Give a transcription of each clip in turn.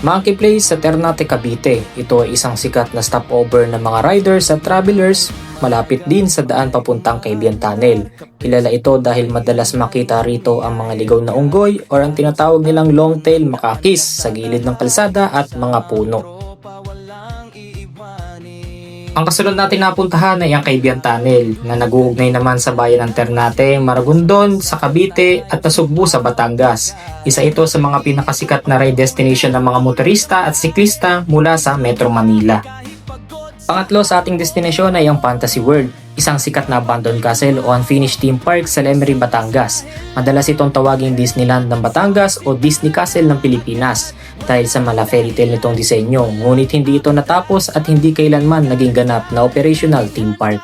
Monkey Place sa Ternate, Cavite. Ito ay isang sikat na stopover ng mga riders at travelers malapit din sa daan papuntang Cagayan Tunnel. Kilala ito dahil madalas makita rito ang mga ligaw na unggoy or ang tinatawag nilang long-tail makakis sa gilid ng kalsada at mga puno. Ang kasunod natin napuntahan ay ang Cagayan Tunnel na nag-uugnay naman sa bayan ng Ternate, Maragondon, sa Cavite at Nasugbu sa Batangas. Isa ito sa mga pinakasikat na ride destination ng mga motorista at siklista mula sa Metro Manila. Pangatlo sa ating destinasyon ay ang Fantasy World, isang sikat na abandoned castle o unfinished theme park sa Lemery, Batangas. Madalas itong tawaging Disneyland ng Batangas o Disney Castle ng Pilipinas dahil sa mala fairy tale nitong disenyo, ngunit hindi ito natapos at hindi kailanman naging ganap na operational theme park.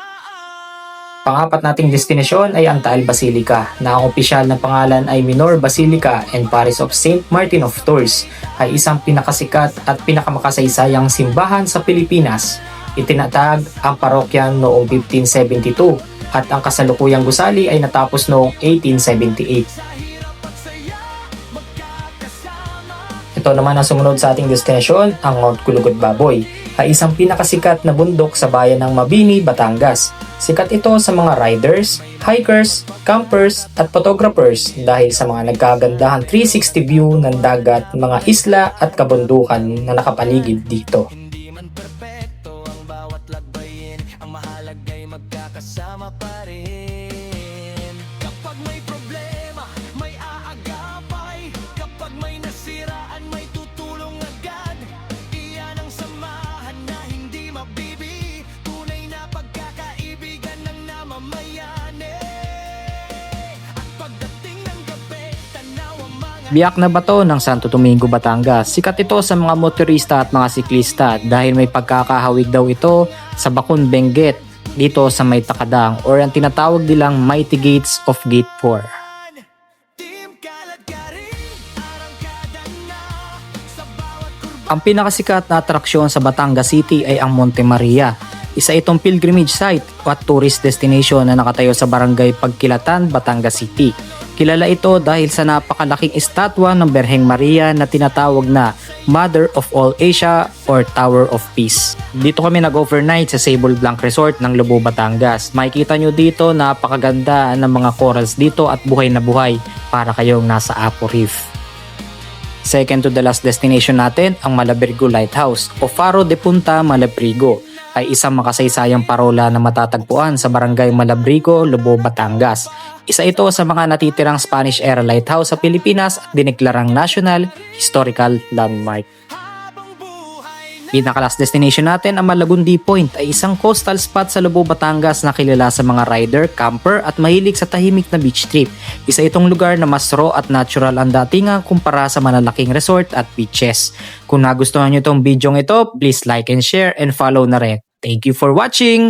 Pangapat nating destinasyon ay ang Taal Basilica na ang opisyal na pangalan ay Minor Basilica and Parish of St. Martin of Tours, ay isang pinakasikat at pinakamakasaysayang simbahan sa Pilipinas. Itinatag ang parokya noong 1572 at ang kasalukuyang gusali ay natapos noong 1878. Ito naman ang sumunod sa ating destinasyon, ang Mount Kulugod Baboy, ay isang pinakasikat na bundok sa bayan ng Mabini, Batangas. Sikat ito sa mga riders, hikers, campers at photographers dahil sa mga nagkagandahang 360 view ng dagat, mga isla at kabundukan na nakapaligid dito. Magkakasama pa rin. Kapag may problema, may aagapay. Kapag may nasiraan, may tutulong agad. Iyan ang samahan na hindi mabibi. Tunay na pagkakaibigan ng namamayani. At pagdating ng gabi, tanaw ang mga Biak na bato ng Santo Domingo, Batangas. Sikat ito sa mga motorista at mga siklista dahil may pagkakahawig daw ito sa Bakun Benguet dito sa may Takadang or ang tinatawag nilang Mighty Gates of Gate 4. Ang pinakasikat na atraksyon sa Batangas City ay ang Monte Maria. Isa itong pilgrimage site at tourist destination na nakatayo sa barangay Pagkilatan, Batangas City. Kilala ito dahil sa napakalaking estatwa ng Berheng Maria na tinatawag na Mother of All Asia or Tower of Peace. Dito kami nag-overnight sa Sable Blanc Resort ng Lobo, Batangas. Makikita nyo dito napakaganda ng mga corals dito at buhay na buhay para kayong nasa Apo Reef. Second to the last destination natin, ang Malabrigo Lighthouse o Faro de Punta Malabrigo ay isang makasaysayang parola na matatagpuan sa barangay Malabrigo, Lobo, Batangas. Isa ito sa mga natitirang Spanish era lighthouse sa Pilipinas at dineklarang National Historical Landmark. Pinaka-last destination natin, ang Malagundi Point, ay isang coastal spot sa Lobo, Batangas na kilala sa mga rider, camper at mahilig sa tahimik na beach trip. Isa itong lugar na mas raw at natural ang datingan kumpara sa malalaking resort at beaches. Kung nagustuhan nyo itong video ito, please like and share and follow na rin. Thank you for watching!